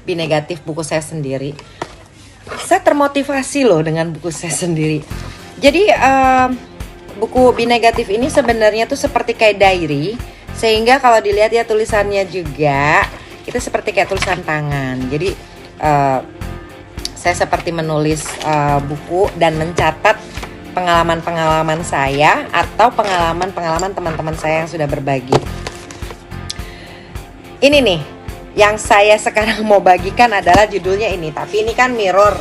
Be Negatif, buku saya sendiri. Saya termotivasi loh dengan buku saya sendiri. Jadi buku Be Negatif ini sebenarnya tuh seperti kayak diary, sehingga kalau dilihat ya tulisannya juga itu seperti kayak tulisan tangan. Jadi saya seperti menulis buku dan mencatat pengalaman-pengalaman saya atau pengalaman-pengalaman teman-teman saya yang sudah berbagi. Ini nih yang saya sekarang mau bagikan adalah judulnya ini. Tapi ini kan mirror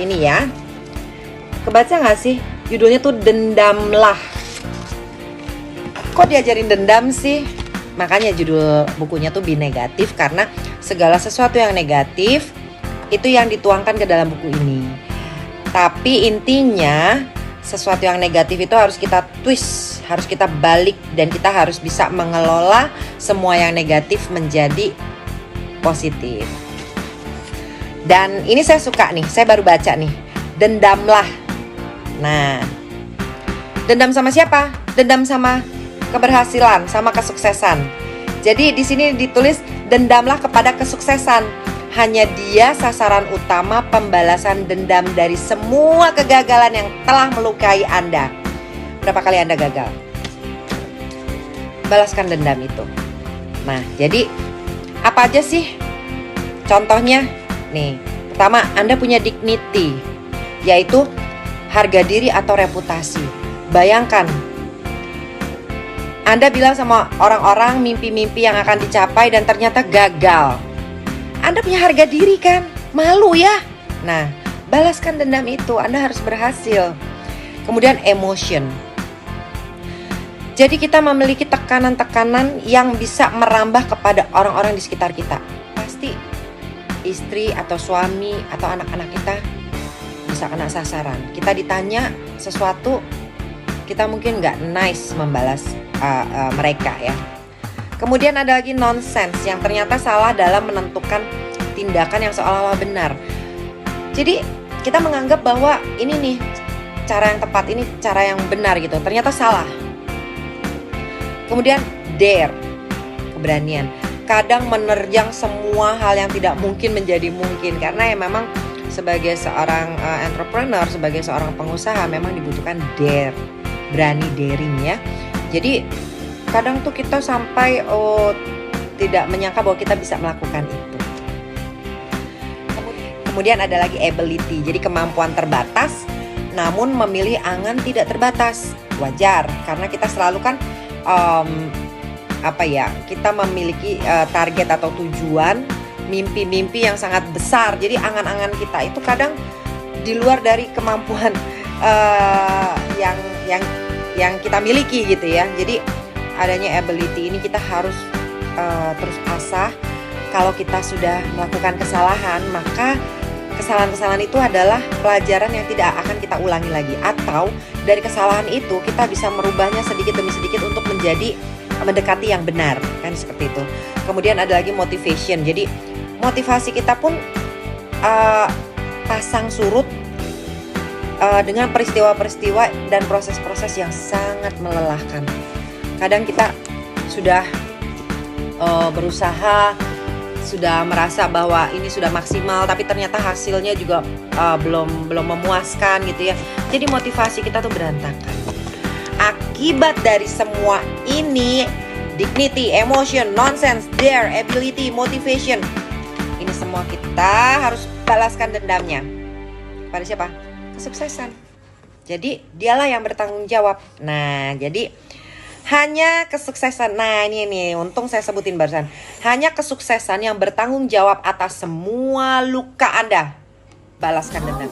ini ya. Kebaca gak sih? Judulnya tuh Dendamlah. Kok diajarin dendam sih? Makanya judul bukunya tuh Be Negatif, karena segala sesuatu yang negatif itu yang dituangkan ke dalam buku ini. Tapi intinya sesuatu yang negatif itu harus kita twist, harus kita balik, dan kita harus bisa mengelola semua yang negatif menjadi positif. Dan ini saya suka nih, saya baru baca nih, Dendamlah. Nah, dendam sama siapa? Dendam sama keberhasilan, sama kesuksesan. Jadi di sini ditulis dendamlah kepada kesuksesan. Hanya dia sasaran utama pembalasan dendam dari semua kegagalan yang telah melukai Anda. Berapa kali Anda gagal? Balaskan dendam itu. Nah, jadi apa aja sih contohnya? Nih, pertama, Anda punya dignity, yaitu harga diri atau reputasi. Bayangkan, Anda bilang sama orang-orang mimpi-mimpi yang akan dicapai dan ternyata gagal. Anda punya harga diri kan? Malu ya? Nah, balaskan dendam itu, Anda harus berhasil. Kemudian emotion. Jadi kita memiliki tekanan-tekanan yang bisa merambah kepada orang-orang di sekitar kita. Pasti istri atau suami atau anak-anak kita bisa kena sasaran. Kita ditanya sesuatu, kita mungkin nggak nice membalas mereka ya. Kemudian ada lagi nonsense yang ternyata salah dalam menentukan tindakan yang seolah-olah benar. Jadi kita menganggap bahwa ini nih cara yang tepat, ini cara yang benar gitu, ternyata salah. Kemudian dare, keberanian. Kadang menerjang semua hal yang tidak mungkin menjadi mungkin, karena ya memang sebagai seorang entrepreneur, sebagai seorang pengusaha memang dibutuhkan dare, berani, daring ya. Jadi kadang tuh kita sampai tidak menyangka bahwa kita bisa melakukan itu. Kemudian ada lagi ability, jadi kemampuan terbatas namun memilih angan tidak terbatas. Wajar, karena kita selalu kan kita memiliki target atau tujuan, mimpi-mimpi yang sangat besar. Jadi angan-angan kita itu kadang di luar dari kemampuan yang kita miliki gitu ya. Jadi adanya ability ini kita harus terus asah. Kalau kita sudah melakukan kesalahan, maka kesalahan-kesalahan itu adalah pelajaran yang tidak akan kita ulangi lagi. Atau dari kesalahan itu kita bisa merubahnya sedikit demi sedikit untuk mendekati yang benar, kan seperti itu. Kemudian ada lagi motivation. Jadi motivasi kita pun pasang surut dengan peristiwa-peristiwa dan proses-proses yang sangat melelahkan. Kadang kita sudah berusaha, sudah merasa bahwa ini sudah maksimal, tapi ternyata hasilnya juga belum memuaskan gitu ya. Jadi motivasi kita tuh berantakan. Akibat dari semua ini, dignity, emotion, nonsense, dare, ability, motivation, ini semua kita harus balaskan dendamnya. Pada siapa? Kesuksesan. Jadi dialah yang bertanggung jawab. Nah, jadi hanya kesuksesan. Nah, ini untung saya sebutin barusan. Hanya kesuksesan yang bertanggung jawab atas semua luka Anda. Balaskan dendam.